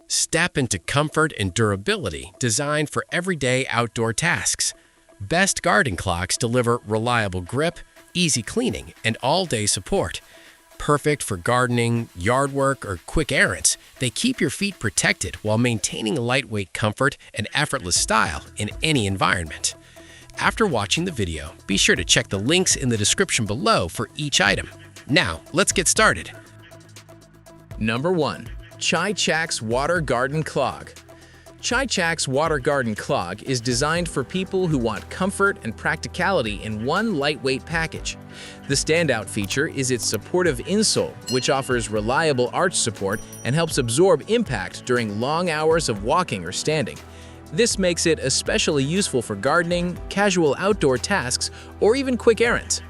Step into comfort and durability designed for everyday outdoor tasks. Best garden clogs deliver reliable grip, easy cleaning, and all-day support. Perfect for gardening, yard work, or quick errands, they keep your feet protected while maintaining lightweight comfort and effortless style in any environment. After watching the video, be sure to check the links in the description below for each item. Now, let's get started. Number 1. ChayChax Water Garden Clog. ChayChax Water Garden Clog is designed for people who want comfort and practicality in one lightweight package. The standout feature is its supportive insole, which offers reliable arch support and helps absorb impact during long hours of walking or standing. This makes it especially useful for gardening, casual outdoor tasks, or even quick errands.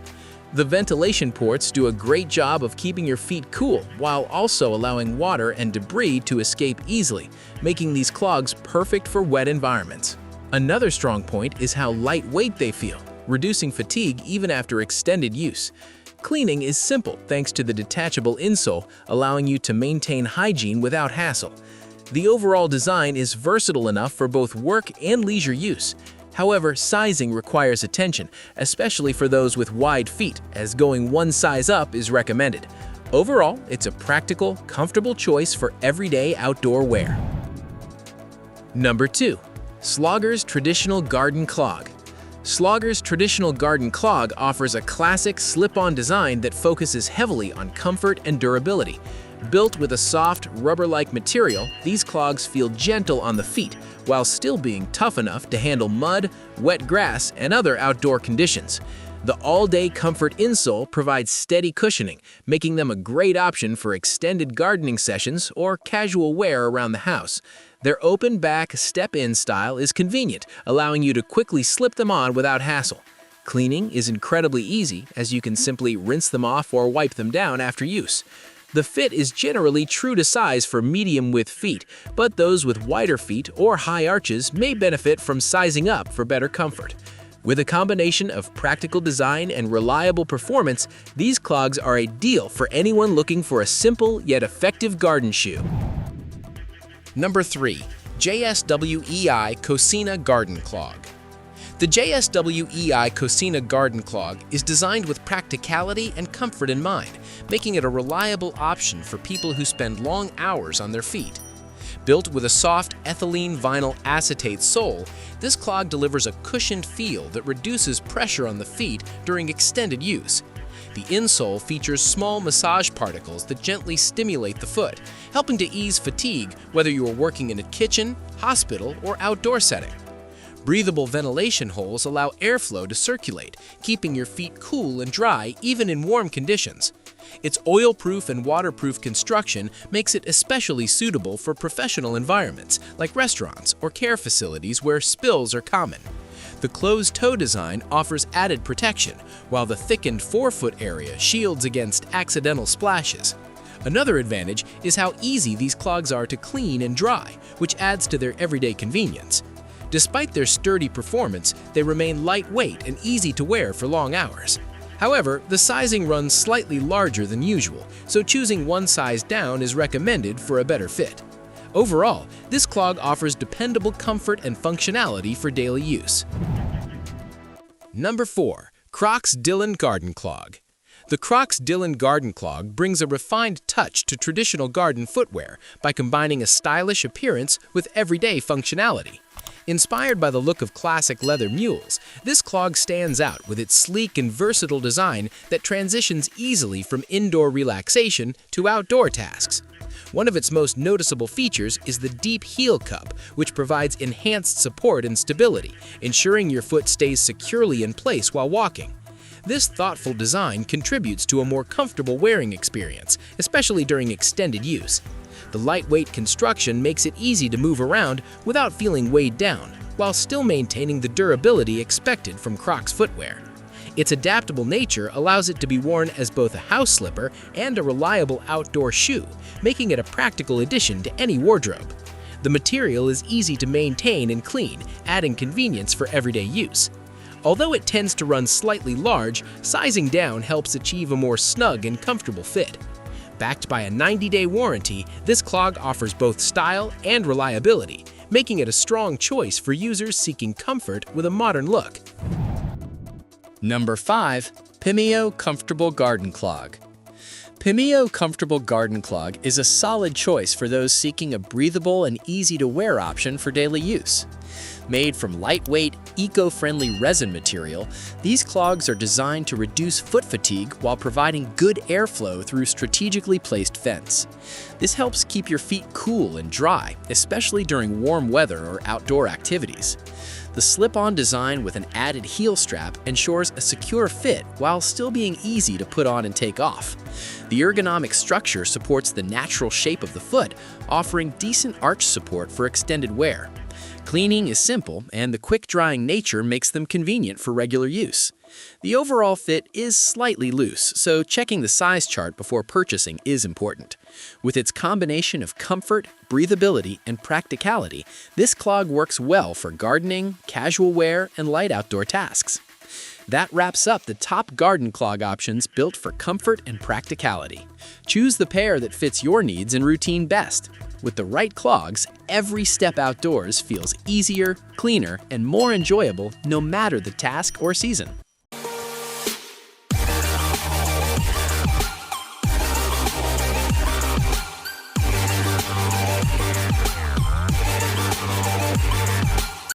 The ventilation ports do a great job of keeping your feet cool while also allowing water and debris to escape easily, making these clogs perfect for wet environments. Another strong point is how lightweight they feel, reducing fatigue even after extended use. Cleaning is simple thanks to the detachable insole, allowing you to maintain hygiene without hassle. The overall design is versatile enough for both work and leisure use. However, sizing requires attention, especially for those with wide feet, as going one size up is recommended. Overall, it's a practical, comfortable choice for everyday outdoor wear. Number 2. Sloggers Traditional Garden Clog. Sloggers Traditional Garden Clog offers a classic slip-on design that focuses heavily on comfort and durability. Built with a soft, rubber-like material, these clogs feel gentle on the feet, while still being tough enough to handle mud, wet grass, and other outdoor conditions. The all-day comfort insole provides steady cushioning, making them a great option for extended gardening sessions or casual wear around the house. Their open-back, step-in style is convenient, allowing you to quickly slip them on without hassle. Cleaning is incredibly easy, as you can simply rinse them off or wipe them down after use. The fit is generally true to size for medium-width feet, but those with wider feet or high arches may benefit from sizing up for better comfort. With a combination of practical design and reliable performance, these clogs are ideal for anyone looking for a simple yet effective garden shoe. Number 3. JSWEI Cocina Garden Clog. The JSWEI Cocina Garden Clog is designed with practicality and comfort in mind, making it a reliable option for people who spend long hours on their feet. Built with a soft ethylene vinyl acetate sole, this clog delivers a cushioned feel that reduces pressure on the feet during extended use. The insole features small massage particles that gently stimulate the foot, helping to ease fatigue whether you are working in a kitchen, hospital, or outdoor setting. Breathable ventilation holes allow airflow to circulate, keeping your feet cool and dry even in warm conditions. Its oil-proof and waterproof construction makes it especially suitable for professional environments like restaurants or care facilities where spills are common. The closed-toe design offers added protection, while the thickened forefoot area shields against accidental splashes. Another advantage is how easy these clogs are to clean and dry, which adds to their everyday convenience. Despite their sturdy performance, they remain lightweight and easy to wear for long hours. However, the sizing runs slightly larger than usual, so choosing one size down is recommended for a better fit. Overall, this clog offers dependable comfort and functionality for daily use. Number 4. Crocs Dylan Garden Clog. The Crocs Dylan Garden Clog brings a refined touch to traditional garden footwear by combining a stylish appearance with everyday functionality. Inspired by the look of classic leather mules, this clog stands out with its sleek and versatile design that transitions easily from indoor relaxation to outdoor tasks. One of its most noticeable features is the deep heel cup, which provides enhanced support and stability, ensuring your foot stays securely in place while walking. This thoughtful design contributes to a more comfortable wearing experience, especially during extended use. The lightweight construction makes it easy to move around without feeling weighed down, while still maintaining the durability expected from Crocs footwear. Its adaptable nature allows it to be worn as both a house slipper and a reliable outdoor shoe, making it a practical addition to any wardrobe. The material is easy to maintain and clean, adding convenience for everyday use. Although it tends to run slightly large, sizing down helps achieve a more snug and comfortable fit. Backed by a 90-day warranty, this clog offers both style and reliability, making it a strong choice for users seeking comfort with a modern look. Number 5. PIMIO Comfortable Garden Clog. PIMIO Comfortable Garden Clog is a solid choice for those seeking a breathable and easy-to-wear option for daily use. Made from lightweight, eco-friendly resin material, these clogs are designed to reduce foot fatigue while providing good airflow through strategically placed vents. This helps keep your feet cool and dry, especially during warm weather or outdoor activities. The slip-on design with an added heel strap ensures a secure fit while still being easy to put on and take off. The ergonomic structure supports the natural shape of the foot, offering decent arch support for extended wear. Cleaning is simple, and the quick-drying nature makes them convenient for regular use. The overall fit is slightly loose, so checking the size chart before purchasing is important. With its combination of comfort, breathability, and practicality, this clog works well for gardening, casual wear, and light outdoor tasks. That wraps up the top garden clog options built for comfort and practicality. Choose the pair that fits your needs and routine best. With the right clogs, every step outdoors feels easier, cleaner, and more enjoyable no matter the task or season.